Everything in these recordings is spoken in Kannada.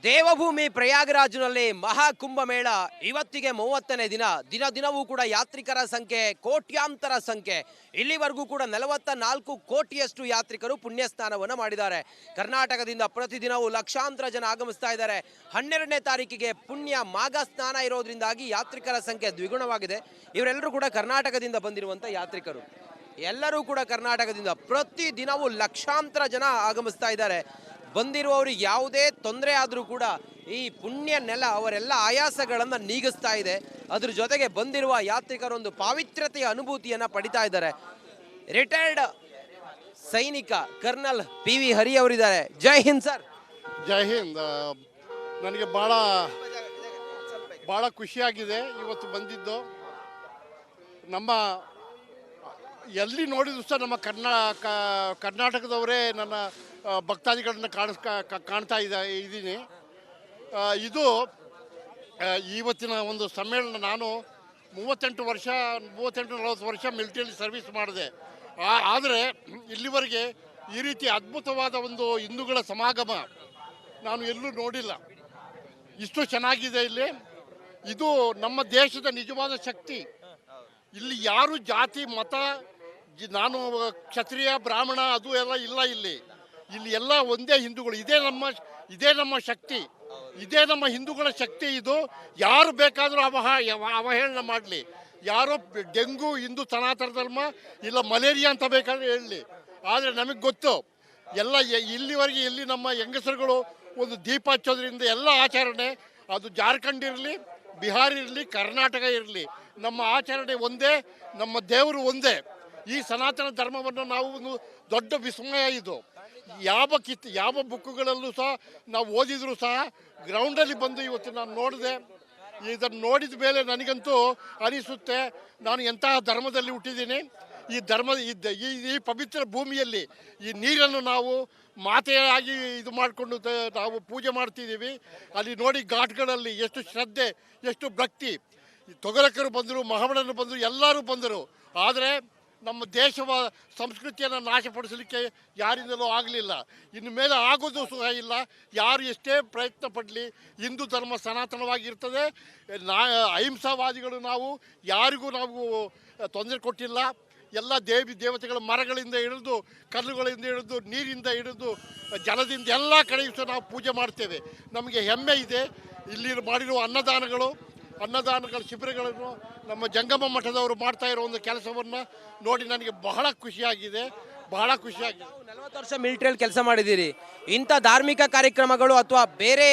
ದೇವಭೂಮಿ ಪ್ರಯಾಗರಾಜ್ನಲ್ಲಿ ಮಹಾಕುಂಭಮೇಳ ಇವತ್ತಿಗೆ 30ನೇ ದಿನ. ದಿನವೂ ಕೂಡ ಯಾತ್ರಿಕರ ಸಂಖ್ಯೆ ಕೋಟ್ಯಾಂತರ ಸಂಖ್ಯೆ. ಇಲ್ಲಿವರೆಗೂ ಕೂಡ 44 ಕೋಟಿಯಷ್ಟು ಯಾತ್ರಿಕರು ಪುಣ್ಯ ಸ್ನಾನವನ್ನು ಮಾಡಿದ್ದಾರೆ. ಕರ್ನಾಟಕದಿಂದ ಪ್ರತಿದಿನವೂ ಲಕ್ಷಾಂತರ ಜನ ಆಗಮಿಸ್ತಾ ಇದ್ದಾರೆ. 12ನೇ ತಾರೀಕಿಗೆ ಪುಣ್ಯ ಮಾಘ ಸ್ನಾನ ಇರೋದ್ರಿಂದಾಗಿ ಯಾತ್ರಿಕರ ಸಂಖ್ಯೆ ದ್ವಿಗುಣವಾಗಿದೆ. ಇವರೆಲ್ಲರೂ ಕೂಡ ಕರ್ನಾಟಕದಿಂದ ಬಂದಿರುವಂಥ ಯಾತ್ರಿಕರು. ಎಲ್ಲರೂ ಕೂಡ ಕರ್ನಾಟಕದಿಂದ ಪ್ರತಿದಿನವೂ ಲಕ್ಷಾಂತರ ಜನ ಆಗಮಿಸ್ತಾ ಇದ್ದಾರೆ. ಬಂದಿರುವವರಿಗೆ ಯಾವುದೇ ತೊಂದರೆ ಆದರೂ ಕೂಡ ಈ ಪುಣ್ಯ ನೆಲ ಅವರೆಲ್ಲ ಆಯಾಸಗಳನ್ನು ನೀಗಿಸ್ತಾ ಇದೆ. ಅದ್ರ ಜೊತೆಗೆ ಬಂದಿರುವ ಯಾತ್ರಿಕರೊಂದು ಪಾವಿತ್ರ್ಯತೆಯ ಅನುಭೂತಿಯನ್ನು ಪಡಿತಾ ಇದ್ದಾರೆ. ರಿಟೈರ್ಡ್ ಸೈನಿಕ ಕರ್ನಲ್ PV ಹರಿ ಅವರಿದ್ದಾರೆ. ಜೈ ಹಿಂದ್ ಸರ್. ಜೈ ಹಿಂದ್. ನನಗೆ ಭಾಳ ಖುಷಿಯಾಗಿದೆ ಇವತ್ತು ಬಂದಿದ್ದು. ನಮ್ಮ ಎಲ್ಲಿ ನೋಡಿದ್ರು ಸಹ ನಮ್ಮ ಕರ್ನಾಟಕದವರೇ ನನ್ನ ಭಕ್ತಾದಿಗಳನ್ನ ಕಾಣ್ತಾ ಇದ್ದೀನಿ. ಇದು ಇವತ್ತಿನ ಒಂದು ಸಮ್ಮೇಳನ. ನಾನು 38-40 ವರ್ಷ ಮಿಲಿಟರಿಯಲ್ಲಿ ಸರ್ವಿಸ್ ಮಾಡಿದೆ. ಆದರೆ ಇಲ್ಲಿವರೆಗೆ ಈ ರೀತಿ ಅದ್ಭುತವಾದ ಒಂದು ಹಿಂದೂಗಳ ಸಮಾಗಮ ನಾನು ಎಲ್ಲೂ ನೋಡಿಲ್ಲ. ಇಷ್ಟು ಚೆನ್ನಾಗಿದೆ ಇಲ್ಲಿ. ಇದು ನಮ್ಮ ದೇಶದ ನಿಜವಾದ ಶಕ್ತಿ. ಇಲ್ಲಿ ಯಾರು ಜಾತಿ ಮತ ನಾನು ಕ್ಷತ್ರಿಯ ಬ್ರಾಹ್ಮಣ ಅದು ಎಲ್ಲ ಇಲ್ಲ. ಇಲ್ಲಿ ಎಲ್ಲ ಒಂದೇ ಹಿಂದೂಗಳು. ಇದೇ ನಮ್ಮ ಶಕ್ತಿ, ಇದೇ ನಮ್ಮ ಹಿಂದೂಗಳ ಶಕ್ತಿ. ಇದು ಯಾರು ಬೇಕಾದರೂ ಅವಹೇಳನ ಮಾಡಲಿ. ಯಾರೋ ಡೆಂಗು ಹಿಂದೂ ಸನಾತನ ಧರ್ಮ ಇಲ್ಲ ಮಲೇರಿಯಾ ಅಂತ ಬೇಕಾದ್ರೆ ಹೇಳಲಿ. ಆದರೆ ನಮಗೆ ಗೊತ್ತು ಎಲ್ಲ ಇಲ್ಲಿವರೆಗೆ ಎಲ್ಲಿ ನಮ್ಮ ಹೆಂಗಸರುಗಳು ಒಂದು ದೀಪ ಹಚ್ಚೋದ್ರಿಂದ ಎಲ್ಲ ಆಚರಣೆ, ಅದು ಜಾರ್ಖಂಡ್ ಇರಲಿ, ಬಿಹಾರ್ ಇರಲಿ, ಕರ್ನಾಟಕ ಇರಲಿ, ನಮ್ಮ ಆಚರಣೆ ಒಂದೇ, ನಮ್ಮ ದೇವರು ಒಂದೇ. ಈ ಸನಾತನ ಧರ್ಮವನ್ನು ನಾವು ಒಂದು ದೊಡ್ಡ ವಿಸ್ಮಯ. ಇದು ಯಾವ ಬುಕ್ಕುಗಳಲ್ಲೂ ಸಹ ನಾವು ಓದಿದ್ರು ಸಹ ಗ್ರೌಂಡಲ್ಲಿ ಬಂದು ಇವತ್ತು ನಾನು ನೋಡಿದೆ. ಇದನ್ನು ನೋಡಿದ ಮೇಲೆ ನನಗಂತೂ ಅನಿಸುತ್ತೆ ನಾನು ಎಂತಹ ಧರ್ಮದಲ್ಲಿ ಹುಟ್ಟಿದ್ದೀನಿ. ಈ ಪವಿತ್ರ ಭೂಮಿಯಲ್ಲಿ ಈ ನೀರನ್ನು ನಾವು ಮಾತೆಯಾಗಿ ಇದು ಮಾಡಿಕೊಂಡು ನಾವು ಪೂಜೆ ಮಾಡ್ತಿದ್ದೀವಿ. ಅಲ್ಲಿ ನೋಡಿ ಘಾಟ್ಗಳಲ್ಲಿ ಎಷ್ಟು ಶ್ರದ್ಧೆ, ಎಷ್ಟು ಭಕ್ತಿ. ತೊಗರಕರು ಬಂದರು, ಮಹಮಣರು ಬಂದರು, ಎಲ್ಲರೂ ಬಂದರು. ಆದರೆ ನಮ್ಮ ದೇಶವ ಸಂಸ್ಕೃತಿಯನ್ನು ನಾಶಪಡಿಸಲಿಕ್ಕೆ ಯಾರಿಂದಲೂ ಆಗಲಿಲ್ಲ. ಇನ್ನು ಮೇಲೆ ಆಗೋದು ಸಹ ಇಲ್ಲ. ಯಾರು ಎಷ್ಟೇ ಪ್ರಯತ್ನ ಪಡಲಿ ಹಿಂದೂ ಧರ್ಮ ಸನಾತನವಾಗಿರ್ತದೆ. ಅಹಿಂಸಾವಾದಿಗಳು ಯಾರಿಗೂ ನಾವು ತೊಂದರೆ ಕೊಟ್ಟಿಲ್ಲ. ಎಲ್ಲ ದೇವತೆಗಳ ಮರಗಳಿಂದ ಹಿಡಿದು, ಕಲ್ಲುಗಳಿಂದ ಹಿಡಿದು, ನೀರಿಂದ ಹಿಡಿದು, ಜಲದಿಂದ ಎಲ್ಲ ಕಡೆಯೂ ಸಹ ನಾವು ಪೂಜೆ ಮಾಡ್ತೇವೆ. ನಮಗೆ ಹೆಮ್ಮೆ ಇದೆ. ಇಲ್ಲಿ ಮಾಡಿರುವ ಅನ್ನದಾನಗಳ ಶಿಬಿರಗಳನ್ನು ನಮ್ಮ ಜಂಗಮ ಮಠದವರು ಮಾಡ್ತಾ ಇರೋ ಒಂದು ಕೆಲಸವನ್ನು ನೋಡಿ ನನಗೆ ಬಹಳ ಖುಷಿಯಾಗಿದೆ. 40 ವರ್ಷ ಮಿಲಿಟರಿಯಲ್ಲಿ ಕೆಲಸ ಮಾಡಿದ್ದೀರಿ. ಇಂಥ ಧಾರ್ಮಿಕ ಕಾರ್ಯಕ್ರಮಗಳು ಅಥವಾ ಬೇರೆ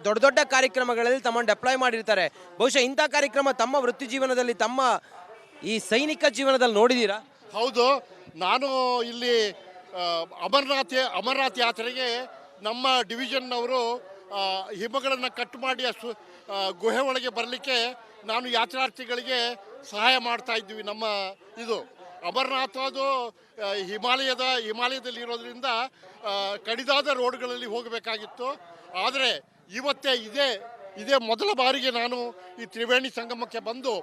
ದೊಡ್ಡ ಕಾರ್ಯಕ್ರಮಗಳಲ್ಲಿ ತಮ್ಮನ್ನು ಡೆಪ್ಲಾಯ್ ಮಾಡಿರ್ತಾರೆ. ಬಹುಶಃ ಇಂಥ ಕಾರ್ಯಕ್ರಮ ತಮ್ಮ ವೃತ್ತಿ ಜೀವನದಲ್ಲಿ, ತಮ್ಮ ಈ ಸೈನಿಕ ಜೀವನದಲ್ಲಿ ನೋಡಿದ್ದೀರಾ? ಹೌದು. ನಾನು ಇಲ್ಲಿ ಅಮರನಾಥ್ ಯಾತ್ರೆಗೆ ನಮ್ಮ ಡಿವಿಷನ್ನವರು ಹಿಮಗಳನ್ನು ಕಟ್ ಮಾಡಿ ಗುಹೆ ಒಳಗೆ ಬರಲಿಕ್ಕೆ ನಾನು ಯಾತ್ರಾರ್ಥಿಗಳಿಗೆ ಸಹಾಯ ಮಾಡ್ತಾ ಇದ್ವಿ. ನಮ್ಮ ಇದು ಅಮರನಾಥ ಅದು ಹಿಮಾಲಯದಲ್ಲಿ ಇರೋದ್ರಿಂದ ಕಡಿದಾದ ರೋಡ್ಗಳಲ್ಲಿ ಹೋಗಬೇಕಾಗಿತ್ತು. ಆದರೆ ಇವತ್ತೇ ಇದೇ ಮೊದಲ ಬಾರಿಗೆ ನಾನು ಈ ತ್ರಿವೇಣಿ ಸಂಗಮಕ್ಕೆ ಬಂದು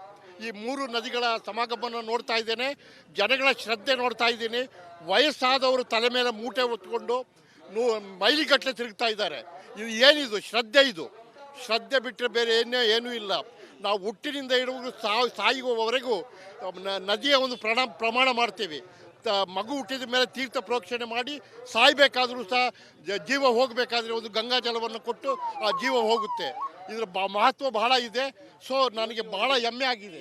ಈ 3 ನದಿಗಳ ಸಮಾಗಮವನ್ನು ನೋಡ್ತಾ ಇದ್ದೇನೆ. ಜನಗಳ ಶ್ರದ್ಧೆ ನೋಡ್ತಾ ಇದ್ದೀನಿ. ವಯಸ್ಸಾದವರು ತಲೆ ಮೇಲೆ ಮೂಟೆ ಹೊತ್ಕೊಂಡು ಮೈಲಿಗಟ್ಟಲೆ ತಿರುಗ್ತಾ ಇದ್ದಾರೆ. ಇದು ಏನಿದು ಶ್ರದ್ಧೆ? ಇದು ಶ್ರದ್ಧೆ ಬಿಟ್ಟರೆ ಬೇರೆ ಏನೂ ಇಲ್ಲ. ನಾವು ಹುಟ್ಟಿನಿಂದ ಹಿಡಿದು ಸಾಯುವವರೆಗೂ ನದಿಯ ಒಂದು ಪ್ರಮಾಣ ಮಾಡ್ತೀವಿ. ಮಗು ಹುಟ್ಟಿದ ಮೇಲೆ ತೀರ್ಥ ಪ್ರೋಕ್ಷಣೆ ಮಾಡಿ ಸಾಯಬೇಕಾದ್ರೂ ಸಹ ಜೀವ ಹೋಗಬೇಕಾದ್ರೆ ಒಂದು ಗಂಗಾ ಜಲವನ್ನು ಕೊಟ್ಟು ಆ ಜೀವ ಹೋಗುತ್ತೆ. ಇದರ ಮಹತ್ವ ಬಹಳ ಇದೆ. ಸೊ ನನಗೆ ಬಹಳ ಹೆಮ್ಮೆ ಆಗಿದೆ.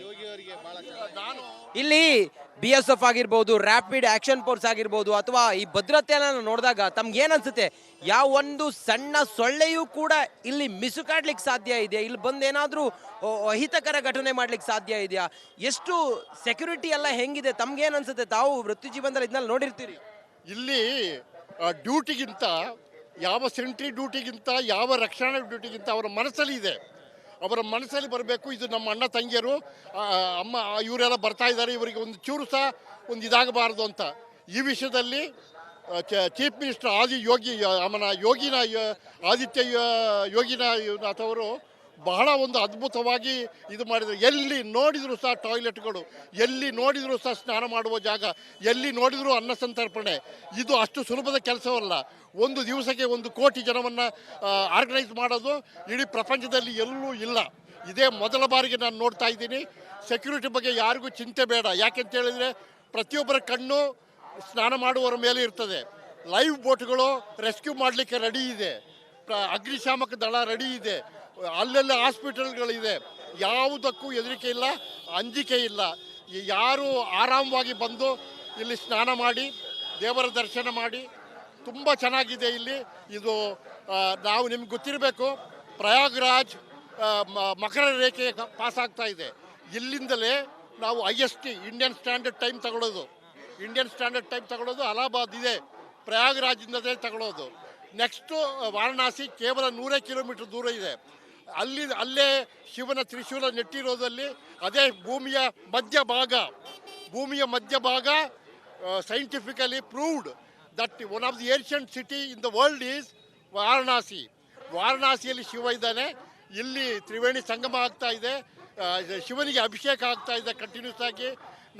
ಇಲ್ಲಿ BSF ಆಗಿರ್ಬೋದು, ರ್ಯಾಪಿಡ್ ಆಕ್ಷನ್ ಫೋರ್ಸ್ ಆಗಿರ್ಬೋದು, ಅಥವಾ ಈ ಭದ್ರತೆಯನ್ನು ನೋಡಿದಾಗ ತಮ್ಗೆ ಏನನ್ಸುತ್ತೆ? ಯಾವ ಒಂದು ಸಣ್ಣ ಸೊಳ್ಳೆಯೂ ಕೂಡ ಇಲ್ಲಿ ಮಿಸುಕಾಡ್ಲಿಕ್ಕೆ ಸಾಧ್ಯ ಇದೆಯಾ? ಇಲ್ಲಿ ಬಂದು ಏನಾದರೂ ಅಹಿತಕರ ಘಟನೆ ಮಾಡ್ಲಿಕ್ಕೆ ಸಾಧ್ಯ ಇದೆಯಾ? ಎಷ್ಟು ಸೆಕ್ಯೂರಿಟಿ ಎಲ್ಲ ಹೆಂಗಿದೆ? ತಮ್ಗೇನು ಅನ್ಸುತ್ತೆ? ತಾವು ವೃತ್ತಿ ಜೀವನದಲ್ಲಿ ಇದನ್ನೆಲ್ಲ ನೋಡಿರ್ತೀರಿ. ಇಲ್ಲಿ ಡ್ಯೂಟಿಗಿಂತ, ಯಾವ ಸೆಂಟ್ರಿ ಡ್ಯೂಟಿಗಿಂತ, ಯಾವ ರಕ್ಷಣಾ ಡ್ಯೂಟಿಗಿಂತ ಅವರ ಮನಸ್ಸಲ್ಲಿ ಇದೆ. ಅವರ ಮನಸ್ಸಲ್ಲಿ ಬರಬೇಕು. ಇದು ನಮ್ಮ ಅಣ್ಣ ತಂಗಿಯರು, ಅಮ್ಮ ಇವರೆಲ್ಲ ಬರ್ತಾ ಇದ್ದಾರೆ, ಇವರಿಗೆ ಒಂದು ಚೂರು ಸಹ ಒಂದು ಇದಾಗಬಾರ್ದು ಅಂತ ಈ ವಿಷಯದಲ್ಲಿ ಚೀಫ್ ಮಿನಿಸ್ಟರ್ ಆದಿತ್ಯ ಯೋಗಿನಾಥ್ ಅವರು ಬಹಳ ಒಂದು ಅದ್ಭುತವಾಗಿ ಇದು ಮಾಡಿದರು. ಎಲ್ಲಿ ನೋಡಿದರೂ ಸಹ ಟಾಯ್ಲೆಟ್ಗಳು, ಎಲ್ಲಿ ನೋಡಿದರೂ ಸಹ ಸ್ನಾನ ಮಾಡುವ ಜಾಗ, ಎಲ್ಲಿ ನೋಡಿದರೂ ಅನ್ನ ಸಂತರ್ಪಣೆ. ಇದು ಅಷ್ಟು ಸುಲಭದ ಕೆಲಸವಲ್ಲ. ಒಂದು ದಿವಸಕ್ಕೆ 1 ಕೋಟಿ ಜನವನ್ನು ಆರ್ಗನೈಸ್ ಮಾಡೋದು ಇಡೀ ಪ್ರಪಂಚದಲ್ಲಿ ಎಲ್ಲೂ ಇಲ್ಲ. ಇದೇ ಮೊದಲ ಬಾರಿಗೆ ನಾನು ನೋಡ್ತಾ ಇದ್ದೀನಿ. ಸೆಕ್ಯೂರಿಟಿ ಬಗ್ಗೆ ಯಾರಿಗೂ ಚಿಂತೆ ಬೇಡ. ಯಾಕೆಂತ ಹೇಳಿದರೆ ಪ್ರತಿಯೊಬ್ಬರ ಕಣ್ಣು ಸ್ನಾನ ಮಾಡುವವರ ಮೇಲೆ ಇರ್ತದೆ. ಲೈವ್ ಬೋಟ್ಗಳು ರೆಸ್ಕ್ಯೂ ಮಾಡಲಿಕ್ಕೆ ರೆಡಿ ಇದೆ, ಅಗ್ನಿಶಾಮಕ ದಳ ರೆಡಿ ಇದೆ, ಅಲ್ಲೆಲ್ಲ ಹಾಸ್ಪಿಟಲ್ಗಳಿದೆ. ಯಾವುದಕ್ಕೂ ಹೆದರಿಕೆ ಇಲ್ಲ, ಅಂಜಿಕೆ ಇಲ್ಲ. ಯಾರು ಆರಾಮವಾಗಿ ಬಂದು ಇಲ್ಲಿ ಸ್ನಾನ ಮಾಡಿ ದೇವರ ದರ್ಶನ ಮಾಡಿ ತುಂಬ ಚೆನ್ನಾಗಿದೆ ಇಲ್ಲಿ. ಇದು ನಾವು ನಿಮ್ಗೆ ಗೊತ್ತಿರಬೇಕು, ಪ್ರಯಾಗ್ರಾಜ್ ಮಕರ ರೇಖೆ ಪಾಸ್ ಆಗ್ತಾ ಇದೆ. ಇಲ್ಲಿಂದಲೇ ನಾವು IST ಇಂಡಿಯನ್ ಸ್ಟ್ಯಾಂಡರ್ಡ್ ಟೈಮ್ ತಗೊಳ್ಳೋದು ಅಲಹಾಬಾದ್ ಇದೆ, ಪ್ರಯಾಗ್ರಾಜಿಂದಲೇ ತಗೊಳ್ಳೋದು. ನೆಕ್ಸ್ಟು ವಾರಣಾಸಿ ಕೇವಲ 100 ಕಿಲೋಮೀಟರ್ ದೂರ ಇದೆ. ಅಲ್ಲೇ ಶಿವನ ತ್ರಿಶೂಲ ನೆಟ್ಟಿರೋದಲ್ಲಿ ಅದೇ ಭೂಮಿಯ ಮಧ್ಯಭಾಗ scientifically proved that one of the ancient city in the world is Varanasi. ವಾರಣಾಸಿಯಲ್ಲಿ ಶಿವ ಇದ್ದಾನೆ. ಇಲ್ಲಿ ತ್ರಿವೇಣಿ ಸಂಗಮ ಆಗ್ತಾ ಇದೆ, ಶಿವನಿಗೆ ಅಭಿಷೇಕ ಆಗ್ತಾ ಇದೆ ಕಂಟಿನ್ಯೂಸ್ ಆಗಿ.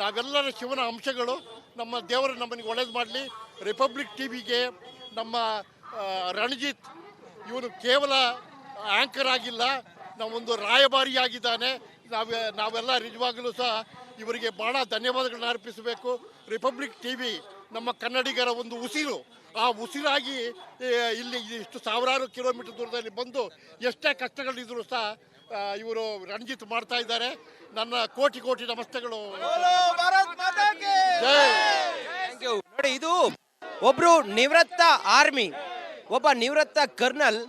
ನಾವೆಲ್ಲರ ಶಿವನ ಅಂಶಗಳು. ನಮ್ಮ ದೇವರು ನಮ್ಮನಿಗೆ ಒಳ್ಳೇದು ಮಾಡಲಿ. ರಿಪಬ್ಲಿಕ್ ಟಿವಿಗೆ ನಮ್ಮ ರಣಜಿತ್ ಇವನು ಕೇವಲ ಆ್ಯಂಕರ್ ಆಗಿಲ್ಲ, ನಾವೊಂದು ರಾಯಭಾರಿಯಾಗಿದ್ದಾನೆ. ನಾವೆಲ್ಲ ನಿಜವಾಗಲೂ ಸಹ ಇವರಿಗೆ ಭಾಳ ಧನ್ಯವಾದಗಳನ್ನ ಅರ್ಪಿಸಬೇಕು. ರಿಪಬ್ಲಿಕ್ ಟಿವಿ ನಮ್ಮ ಕನ್ನಡಿಗರ ಒಂದು ಉಸಿರು. ಆ ಉಸಿರಾಗಿ ಇಲ್ಲಿ ಇಷ್ಟು ಸಾವಿರಾರು ಕಿಲೋಮೀಟರ್ ದೂರದಲ್ಲಿ ಬಂದು ಎಷ್ಟೇ ಕಷ್ಟಗಳಿದ್ರೂ ಸಹ ಇವರು ರಣಜಿತ್ ಮಾಡ್ತಾ ಇದ್ದಾರೆ. ನನ್ನ ಕೋಟಿ ನಮಸ್ತೆಗಳು. ನೋಡಿ, ಇದು ಒಬ್ರು ನಿವೃತ್ತ ಆರ್ಮಿ, ಒಬ್ಬ ನಿವೃತ್ತ ಕರ್ನಲ್.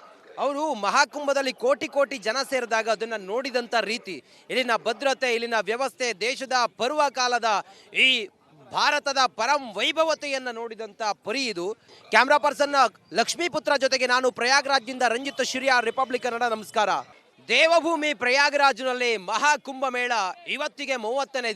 ಅವರು ಮಹಾಕುಂಭದಲ್ಲಿ ಕೋಟಿ ಜನ ಸೇರಿದಾಗ ಅದನ್ನು ನೋಡಿದಂಥ ರೀತಿ, ಇಲ್ಲಿನ ಭದ್ರತೆ, ಇಲ್ಲಿನ ವ್ಯವಸ್ಥೆ, ದೇಶದ ಪರ್ವಕಾಲದ ಈ ಭಾರತದ ಪರಂ ವೈಭವತೆಯನ್ನು ನೋಡಿದಂಥ ಪರಿ ಇದು. ಕ್ಯಾಮ್ರಾ ಪರ್ಸನ್ ಲಕ್ಷ್ಮೀಪುತ್ರ ಜೊತೆಗೆ ನಾನು ಪ್ರಯಾಗ್ರಾಜ್ನಿಂದ ರಂಜಿತ್ ಶಿರ್ಯಾರ್, ರಿಪಬ್ಲಿಕ್ ಕನ್ನಡ. ನಮಸ್ಕಾರ. ದೇವಭೂಮಿ ಪ್ರಯಾಗ್ರಾಜ್ನಲ್ಲಿ ಮಹಾಕುಂಭಮೇಳ ಇವತ್ತಿಗೆ 30ನೇ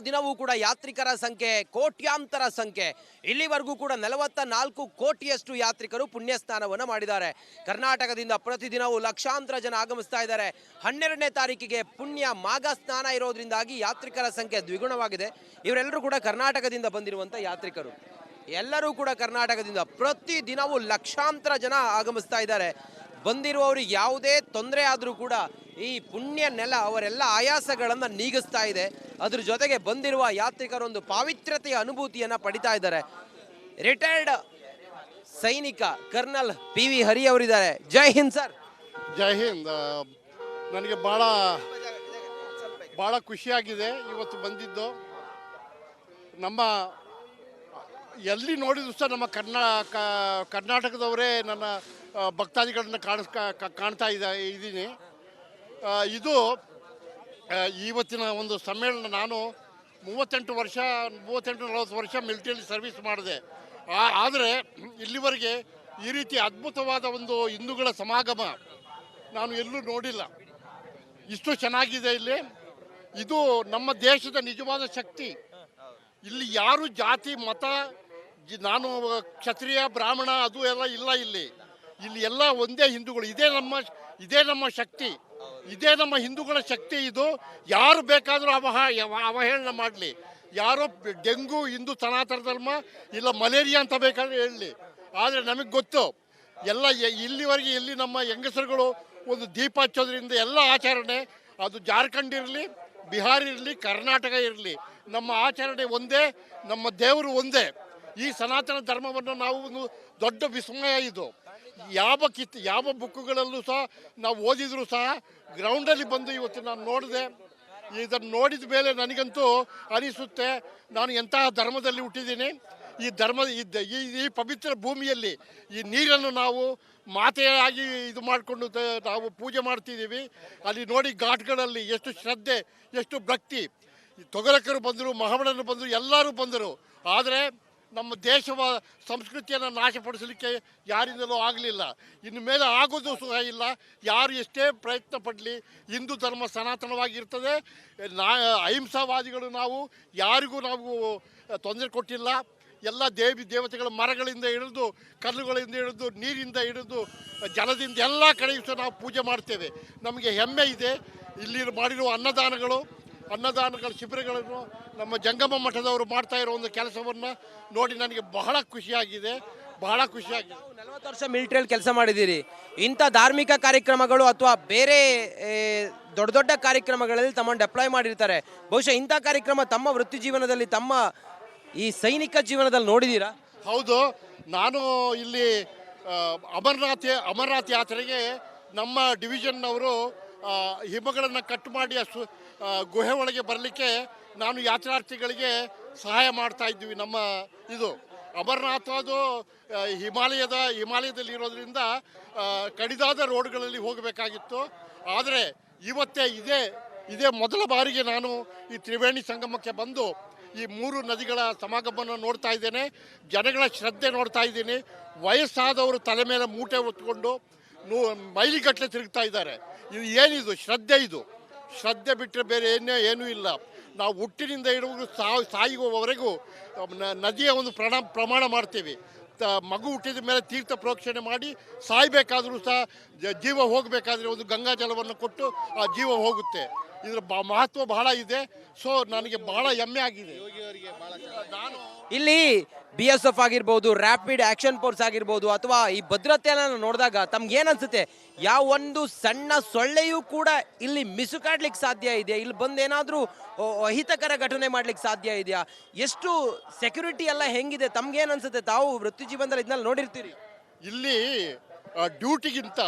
ದಿನವೂ ಕೂಡ ಯಾತ್ರಿಕರ ಸಂಖ್ಯೆ ಕೋಟ್ಯಾಂತರ ಸಂಖ್ಯೆ. ಇಲ್ಲಿವರೆಗೂ ಕೂಡ 44 ಕೋಟಿಯಷ್ಟು ಯಾತ್ರಿಕರು ಪುಣ್ಯ ಸ್ನಾನವನ್ನು ಮಾಡಿದ್ದಾರೆ. ಕರ್ನಾಟಕದಿಂದ ಪ್ರತಿದಿನವೂ ಲಕ್ಷಾಂತರ ಜನ ಆಗಮಿಸ್ತಾ ಇದ್ದಾರೆ. 12ನೇ ತಾರೀಕಿಗೆ ಪುಣ್ಯ ಮಾಘ ಸ್ನಾನ ಇರೋದ್ರಿಂದಾಗಿ ಯಾತ್ರಿಕರ ಸಂಖ್ಯೆ ದ್ವಿಗುಣವಾಗಿದೆ. ಇವರೆಲ್ಲರೂ ಕೂಡ ಕರ್ನಾಟಕದಿಂದ ಬಂದಿರುವಂಥ ಯಾತ್ರಿಕರು. ಎಲ್ಲರೂ ಕೂಡ ಕರ್ನಾಟಕದಿಂದ ಪ್ರತಿದಿನವೂ ಲಕ್ಷಾಂತರ ಜನ ಆಗಮಿಸ್ತಾ ಇದ್ದಾರೆ. ಬಂದಿರುವವರಿಗೆ ಯಾವುದೇ ತೊಂದರೆ ಆದರೂ ಕೂಡ ಈ ಪುಣ್ಯ ನೆಲ ಅವರೆಲ್ಲ ಆಯಾಸಗಳನ್ನು ನೀಗಿಸ್ತಾ ಇದೆ. ಅದ್ರ ಜೊತೆಗೆ ಬಂದಿರುವ ಯಾತ್ರಿಕರೊಂದು ಪಾವಿತ್ರ್ಯತೆಯ ಅನುಭೂತಿಯನ್ನು ಪಡಿತಾ ಇದ್ದಾರೆ. ರಿಟೈರ್ಡ್ ಸೈನಿಕ ಕರ್ನಲ್ PV ಹರಿ ಅವರಿದ್ದಾರೆ. ಜೈ ಹಿಂದ್ ಸರ್. ಜೈ ಹಿಂದ್. ನನಗೆ ಭಾಳ ಖುಷಿಯಾಗಿದೆ ಇವತ್ತು ಬಂದಿದ್ದು. ನಮ್ಮ ಎಲ್ಲಿ ನೋಡಿದ್ರು ಸಹ ನಮ್ಮ ಕರ್ನಾಟಕದವರೇ ನನ್ನ ಭಕ್ತಾದಿಗಳನ್ನ ಕಾಣ್ತಾ ಇದ್ದೀನಿ. ಇದು ಇವತ್ತಿನ ಒಂದು ಸಮ್ಮೇಳನ. ನಾನು 38-40 ವರ್ಷ ಮಿಲಿಟರಿಯಲ್ಲಿ ಸರ್ವಿಸ್ ಮಾಡಿದೆ. ಆದರೆ ಇಲ್ಲಿವರೆಗೆ ಈ ರೀತಿ ಅದ್ಭುತವಾದ ಒಂದು ಹಿಂದೂಗಳ ಸಮಾಗಮ ನಾನು ಎಲ್ಲೂ ನೋಡಿಲ್ಲ. ಇಷ್ಟು ಚೆನ್ನಾಗಿದೆ ಇಲ್ಲಿ. ಇದು ನಮ್ಮ ದೇಶದ ನಿಜವಾದ ಶಕ್ತಿ. ಇಲ್ಲಿ ಯಾರು ಜಾತಿ ಮತ, ನಾನು ಕ್ಷತ್ರಿಯ ಬ್ರಾಹ್ಮಣ ಅದು ಎಲ್ಲ ಇಲ್ಲ. ಇಲ್ಲಿ ಎಲ್ಲ ಒಂದೇ ಹಿಂದೂಗಳು. ಇದೇ ನಮ್ಮ ಶಕ್ತಿ, ಇದೇ ನಮ್ಮ ಹಿಂದೂಗಳ ಶಕ್ತಿ. ಇದು ಯಾರು ಬೇಕಾದರೂ ಅವಹೇಳನ ಮಾಡಲಿ, ಯಾರೋ ಡೆಂಗು ಹಿಂದೂ ಸನಾತನ ಧರ್ಮ ಇಲ್ಲ ಮಲೇರಿಯಾ ಅಂತ ಬೇಕಾದ್ರೆ ಹೇಳಲಿ. ಆದರೆ ನಮಗೆ ಗೊತ್ತು ಎಲ್ಲ ಇಲ್ಲಿವರೆಗೆ ಎಲ್ಲಿ ನಮ್ಮ ಹೆಂಗಸರುಗಳು ಒಂದು ದೀಪ ಹಚ್ಚೋದ್ರಿಂದ ಎಲ್ಲ ಆಚರಣೆ, ಅದು ಜಾರ್ಖಂಡ್ ಇರಲಿ, ಬಿಹಾರ್ ಇರಲಿ, ಕರ್ನಾಟಕ ಇರಲಿ, ನಮ್ಮ ಆಚರಣೆ ಒಂದೇ, ನಮ್ಮ ದೇವರು ಒಂದೇ. ಈ ಸನಾತನ ಧರ್ಮವನ್ನು ನಾವು ಒಂದು ದೊಡ್ಡ ವಿಸ್ಮಯ. ಇದು ಯಾವ ಬುಕ್ಕುಗಳಲ್ಲೂ ಸಹ ನಾವು ಓದಿದರೂ ಸಹ ಗ್ರೌಂಡಲ್ಲಿ ಬಂದು ಇವತ್ತು ನಾನು ನೋಡಿದೆ. ಇದನ್ನು ನೋಡಿದ ಮೇಲೆ ನನಗಂತೂ ಅನಿಸುತ್ತೆ ನಾನು ಎಂತಹ ಧರ್ಮದಲ್ಲಿ ಹುಟ್ಟಿದ್ದೀನಿ. ಈ ಪವಿತ್ರ ಭೂಮಿಯಲ್ಲಿ ಈ ನೀರನ್ನು ನಾವು ಮಾತೆಯಾಗಿ ಇದು ಮಾಡಿಕೊಂಡು ನಾವು ಪೂಜೆ ಮಾಡ್ತಿದ್ದೀವಿ. ಅಲ್ಲಿ ನೋಡಿ ಘಾಟ್ಗಳಲ್ಲಿ ಎಷ್ಟು ಶ್ರದ್ಧೆ, ಎಷ್ಟು ಭಕ್ತಿ. ತೊಗರಕರು ಬಂದರು, ಮಹಮಡರು ಬಂದರು, ಎಲ್ಲರೂ ಬಂದರು. ಆದರೆ ನಮ್ಮ ದೇಶವ ಸಂಸ್ಕೃತಿಯನ್ನು ನಾಶಪಡಿಸಲಿಕ್ಕೆ ಯಾರಿಂದಲೂ ಆಗಲಿಲ್ಲ, ಇನ್ನು ಮೇಲೆ ಆಗೋದು ಸಹ ಇಲ್ಲ. ಯಾರು ಎಷ್ಟೇ ಪ್ರಯತ್ನ ಪಡಲಿ ಹಿಂದೂ ಧರ್ಮ ಸನಾತನವಾಗಿರ್ತದೆ. ಅಹಿಂಸಾವಾದಿಗಳು ನಾವು ಯಾರಿಗೂ ತೊಂದರೆ ಕೊಟ್ಟಿಲ್ಲ. ಎಲ್ಲ ದೇವತೆಗಳ ಮರಗಳಿಂದ ಹಿಡಿದು ಕಲ್ಲುಗಳಿಂದ ಹಿಡಿದು ನೀರಿಂದ ಹಿಡಿದು ಜಲದಿಂದ ಎಲ್ಲ ಕಡೆಯೂ ಸಹ ನಾವು ಪೂಜೆ ಮಾಡ್ತೇವೆ. ನಮಗೆ ಹೆಮ್ಮೆ ಇದೆ. ಇಲ್ಲಿ ಮಾಡಿರುವ ಅನ್ನದಾನಗಳ ಶಿಬಿರಗಳನ್ನು ನಮ್ಮ ಜಂಗಮ ಮಠದವರು ಮಾಡ್ತಾ ಇರೋ ಒಂದು ಕೆಲಸವನ್ನು ನೋಡಿ ನನಗೆ ಬಹಳ ಖುಷಿಯಾಗಿದೆ. 40 ವರ್ಷ ಮಿಲಿಟರಿಯಲ್ಲಿ ಕೆಲಸ ಮಾಡಿದ್ದೀರಿ. ಇಂಥ ಧಾರ್ಮಿಕ ಕಾರ್ಯಕ್ರಮಗಳು ಅಥವಾ ಬೇರೆ ದೊಡ್ಡ ದೊಡ್ಡ ಕಾರ್ಯಕ್ರಮಗಳಲ್ಲಿ ತಮ್ಮನ್ನು ಡೆಪ್ಲಾಯ್ ಮಾಡಿರ್ತಾರೆ. ಬಹುಶಃ ಇಂಥ ಕಾರ್ಯಕ್ರಮ ತಮ್ಮ ವೃತ್ತಿ ಜೀವನದಲ್ಲಿ, ತಮ್ಮ ಈ ಸೈನಿಕ ಜೀವನದಲ್ಲಿ ನೋಡಿದ್ದೀರಾ? ಹೌದು, ನಾನು ಇಲ್ಲಿ ಅಮರನಾಥ್ ಯಾತ್ರೆಗೆ ನಮ್ಮ ಡಿವಿಷನ್ನವರು ಹಿಮಗಳನ್ನು ಕಟ್ ಮಾಡಿ ಗುಹೆ ಒಳಗೆ ಬರಲಿಕ್ಕೆ ನಾನು ಯಾತ್ರಾರ್ಥಿಗಳಿಗೆ ಸಹಾಯ ಮಾಡ್ತಾ ಇದ್ವಿ. ನಮ್ಮ ಇದು ಅಮರನಾಥ ಅದು ಹಿಮಾಲಯದಲ್ಲಿ ಇರೋದ್ರಿಂದ ಕಡಿದಾದ ರೋಡ್ಗಳಲ್ಲಿ ಹೋಗಬೇಕಾಗಿತ್ತು. ಆದರೆ ಇವತ್ತೇ ಇದೇ ಮೊದಲ ಬಾರಿಗೆ ನಾನು ಈ ತ್ರಿವೇಣಿ ಸಂಗಮಕ್ಕೆ ಬಂದು ಈ 3 ನದಿಗಳ ಸಮಾಗಮವನ್ನು ನೋಡ್ತಾ ಇದ್ದೇನೆ. ಜನಗಳ ಶ್ರದ್ಧೆ ನೋಡ್ತಾ ಇದ್ದೀನಿ. ವಯಸ್ಸಾದವರು ತಲೆ ಮೇಲೆ ಮೂಟೆ ಹೊತ್ಕೊಂಡು ಮೈಲಿಗಟ್ಟಲೆ ತಿರುಗ್ತಾ ಇದ್ದಾರೆ. ಇದು ಏನಿದು ಶ್ರದ್ಧೆ ಬಿಟ್ಟರೆ ಬೇರೆ ಏನೂ ಇಲ್ಲ. ನಾವು ಹುಟ್ಟಿನಿಂದ ಹಿಡಿದು ಸಾಯುವವರೆಗೂ ನದಿಯ ಒಂದು ಪ್ರಮಾಣ ಮಾಡ್ತೀವಿ. ಮಗು ಹುಟ್ಟಿದ ಮೇಲೆ ತೀರ್ಥ ಪ್ರೋಕ್ಷಣೆ ಮಾಡಿ ಸಾಯಬೇಕಾದ್ರೂ ಸಹ ಜೀವ ಹೋಗಬೇಕಾದ್ರೆ ಒಂದು ಗಂಗಾ ಜಲವನ್ನು ಕೊಟ್ಟು ಆ ಜೀವ ಹೋಗುತ್ತೆ. ಇದರ ಮಹತ್ವ ಬಹಳ ಇದೆ. ಸೊ ನನಗೆ ಬಹಳ ಹೆಮ್ಮೆ ಆಗಿದೆ. ನಾನು ಇಲ್ಲಿ BSF ಆಗಿರ್ಬೋದು, ರ್ಯಾಪಿಡ್ ಆಕ್ಷನ್ ಫೋರ್ಸ್ ಆಗಿರ್ಬೋದು, ಅಥವಾ ಈ ಭದ್ರತೆಯನ್ನು ನೋಡಿದಾಗ ತಮ್ಗೆ ಏನನ್ಸುತ್ತೆ? ಯಾವ ಒಂದು ಸಣ್ಣ ಸೊಳ್ಳೆಯೂ ಕೂಡ ಇಲ್ಲಿ ಮಿಸುಕಾಡ್ಲಿಕ್ಕೆ ಸಾಧ್ಯ ಇದೆಯಾ? ಇಲ್ಲಿ ಬಂದು ಏನಾದರೂ ಅಹಿತಕರ ಘಟನೆ ಮಾಡ್ಲಿಕ್ಕೆ ಸಾಧ್ಯ ಇದೆಯಾ? ಎಷ್ಟು ಸೆಕ್ಯೂರಿಟಿ ಎಲ್ಲ ಹೆಂಗಿದೆ? ತಮ್ಗೇನು ಅನ್ಸುತ್ತೆ? ತಾವು ವೃತ್ತಿ ಜೀವನದಲ್ಲಿ ಇದನ್ನೆಲ್ಲ ನೋಡಿರ್ತೀರಿ. ಇಲ್ಲಿ ಡ್ಯೂಟಿಗಿಂತ,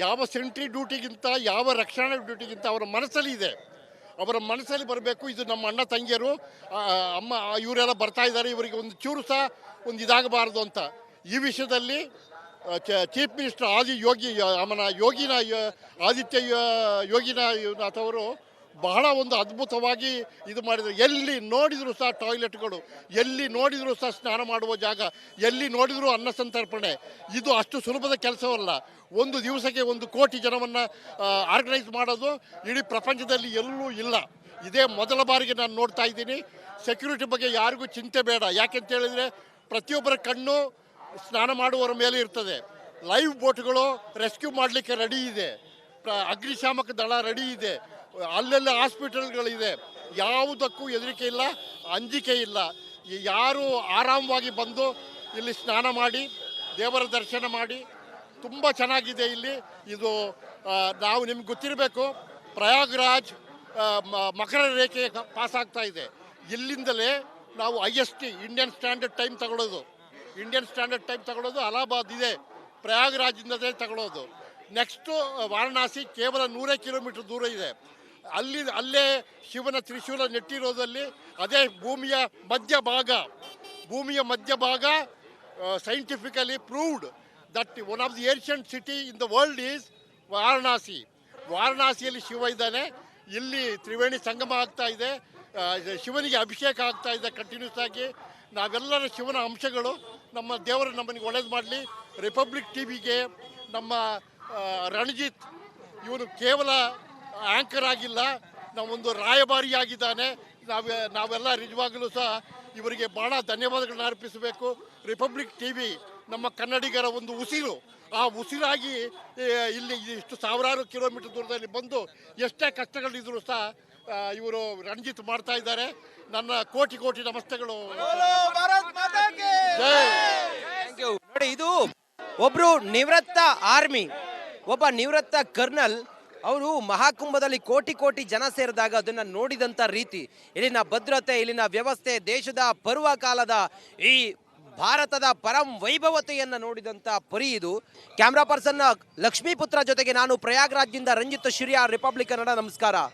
ಯಾವ ಸೆಂಟ್ರಿ ಡ್ಯೂಟಿಗಿಂತ, ಯಾವ ರಕ್ಷಣಾ ಡ್ಯೂಟಿಗಿಂತ ಅವರ ಮನಸ್ಸಲ್ಲಿ ಇದೆ. ಅವರ ಮನಸ್ಸಲ್ಲಿ ಬರಬೇಕು. ಇದು ನಮ್ಮ ಅಣ್ಣ ತಂಗಿಯರು, ಅಮ್ಮ ಇವರೆಲ್ಲ ಬರ್ತಾ ಇದ್ದಾರೆ, ಇವರಿಗೆ ಒಂದು ಚೂರು ಸಹ ಒಂದು ಇದಾಗಬಾರ್ದು ಅಂತ ಈ ವಿಷಯದಲ್ಲಿ ಚೀಫ್ ಮಿನಿಸ್ಟರ್ ಆದಿತ್ಯ ಯೋಗಿನಾಥ್ ಅವರು ಬಹಳ ಒಂದು ಅದ್ಭುತವಾಗಿ ಇದು ಮಾಡಿದರು. ಎಲ್ಲಿ ನೋಡಿದರೂ ಸಹ ಟಾಯ್ಲೆಟ್ಗಳು, ಎಲ್ಲಿ ನೋಡಿದರೂ ಸಹ ಸ್ನಾನ ಮಾಡುವ ಜಾಗ, ಎಲ್ಲಿ ನೋಡಿದರೂ ಅನ್ನ ಸಂತರ್ಪಣೆ. ಇದು ಅಷ್ಟು ಸುಲಭದ ಕೆಲಸವಲ್ಲ. ಒಂದು ದಿವಸಕ್ಕೆ 1 ಕೋಟಿ ಜನವನ್ನು ಆರ್ಗನೈಸ್ ಮಾಡೋದು ಇಡೀ ಪ್ರಪಂಚದಲ್ಲಿ ಎಲ್ಲೂ ಇಲ್ಲ. ಇದೇ ಮೊದಲ ಬಾರಿಗೆ ನಾನು ನೋಡ್ತಾ ಇದ್ದೀನಿ. ಸೆಕ್ಯೂರಿಟಿ ಬಗ್ಗೆ ಯಾರಿಗೂ ಚಿಂತೆ ಬೇಡ. ಯಾಕೆಂತ ಹೇಳಿದರೆ ಪ್ರತಿಯೊಬ್ಬರ ಕಣ್ಣು ಸ್ನಾನ ಮಾಡುವವರ ಮೇಲೆ ಇರ್ತದೆ. ಲೈವ್ ಬೋಟ್ಗಳು ರೆಸ್ಕ್ಯೂ ಮಾಡಲಿಕ್ಕೆ ರೆಡಿ ಇದೆ. ಅಗ್ನಿಶಾಮಕ ದಳ ರೆಡಿ ಇದೆ. ಅಲ್ಲೆಲ್ಲ ಹಾಸ್ಪಿಟಲ್ಗಳಿದೆ. ಯಾವುದಕ್ಕೂ ಹೆದರಿಕೆ ಇಲ್ಲ, ಅಂಜಿಕೆ ಇಲ್ಲ. ಯಾರು ಆರಾಮವಾಗಿ ಬಂದು ಇಲ್ಲಿ ಸ್ನಾನ ಮಾಡಿ ದೇವರ ದರ್ಶನ ಮಾಡಿ ತುಂಬ ಚೆನ್ನಾಗಿದೆ ಇಲ್ಲಿ. ಇದು ನಾವು ನಿಮ್ಗೆ ಗೊತ್ತಿರಬೇಕು, ಪ್ರಯಾಗ್ರಾಜ್ ಮಕರ ರೇಖೆ ಪಾಸ್ ಆಗ್ತಾ ಇದೆ. ಇಲ್ಲಿಂದಲೇ ನಾವು IST ಇಂಡಿಯನ್ ಸ್ಟ್ಯಾಂಡರ್ಡ್ ಟೈಮ್ ತಗೊಳ್ಳೋದು ಅಲಹಾಬಾದ್ ಇದೆ, ಪ್ರಯಾಗ್ರಾಜಿಂದಲೇ ತಗೊಳ್ಳೋದು. ನೆಕ್ಸ್ಟು ವಾರಣಾಸಿ ಕೇವಲ 100 ಕಿಲೋಮೀಟರ್ ದೂರ ಇದೆ. ಅಲ್ಲೇ ಶಿವನ ತ್ರಿಶೂಲ ನೆಟ್ಟಿರೋದಲ್ಲಿ ಅದೇ ಭೂಮಿಯ ಮಧ್ಯಭಾಗ scientifically proved that one of the ancient city in the world is ವಾರಣಾಸಿಯಲ್ಲಿ ಶಿವ ಇದ್ದಾನೆ. ಇಲ್ಲಿ ತ್ರಿವೇಣಿ ಸಂಗಮ ಆಗ್ತಾ ಇದೆ. ಶಿವನಿಗೆ ಅಭಿಷೇಕ ಆಗ್ತಾ ಇದೆ ಕಂಟಿನ್ಯೂಸ್ ಆಗಿ. ನಾವೆಲ್ಲರ ಶಿವನ ಅಂಶಗಳು. ನಮ್ಮ ದೇವರು ನಮ್ಮನಿಗೆ ಒಳ್ಳೇದು ಮಾಡಲಿ. ರಿಪಬ್ಲಿಕ್ ಟಿವಿಗೆ ನಮ್ಮ ರಣಜಿತ್, ಇವನು ಕೇವಲ ಆ್ಯಂಕರ್ ಆಗಿಲ್ಲ, ನಾವೊಂದು ರಾಯಭಾರಿಯಾಗಿದ್ದಾನೆ. ನಾವೆಲ್ಲ ನಿಜವಾಗಲೂ ಸಹ ಇವರಿಗೆ ಭಾಳ ಧನ್ಯವಾದಗಳನ್ನ ಅರ್ಪಿಸಬೇಕು. ರಿಪಬ್ಲಿಕ್ ಟಿವಿ ನಮ್ಮ ಕನ್ನಡಿಗರ ಒಂದು ಉಸಿರು. ಆ ಉಸಿರಾಗಿ ಇಲ್ಲಿ ಇಷ್ಟು ಸಾವಿರಾರು ಕಿಲೋಮೀಟರ್ ದೂರದಲ್ಲಿ ಬಂದು ಎಷ್ಟೇ ಕಷ್ಟಗಳಿದ್ರೂ ಸಹ ಇವರು ರಣಜಿತ್ ಮಾಡ್ತಾ ಇದ್ದಾರೆ. ನನ್ನ ಕೋಟಿ ನಮಸ್ತೆಗಳು. ನೋಡಿ, ಇದು ಒಬ್ರು ನಿವೃತ್ತ ಆರ್ಮಿ, ಒಬ್ಬ ನಿವೃತ್ತ ಕರ್ನಲ್. ಅವರು ಮಹಾಕುಂಭದಲ್ಲಿ ಕೋಟಿ ಜನ ಸೇರಿದಾಗ ಅದನ್ನು ನೋಡಿದಂಥ ರೀತಿ, ಇಲ್ಲಿನ ಭದ್ರತೆ, ಇಲ್ಲಿನ ವ್ಯವಸ್ಥೆ, ದೇಶದ ಪರ್ವಕಾಲದ ಈ ಭಾರತದ ಪರಂ ವೈಭವತೆಯನ್ನು ನೋಡಿದಂಥ ಪರಿ ಇದು. ಕ್ಯಾಮ್ರಾ ಪರ್ಸನ್ ಲಕ್ಷ್ಮೀಪುತ್ರ ಜೊತೆಗೆ ನಾನು ಪ್ರಯಾಗ್ರಾಜ್ದಿಂದ ರಂಜಿತ್ ಶಿರ್ಯಾರ್, ರಿಪಬ್ಲಿಕ್ ಕನ್ನಡ. ನಮಸ್ಕಾರ.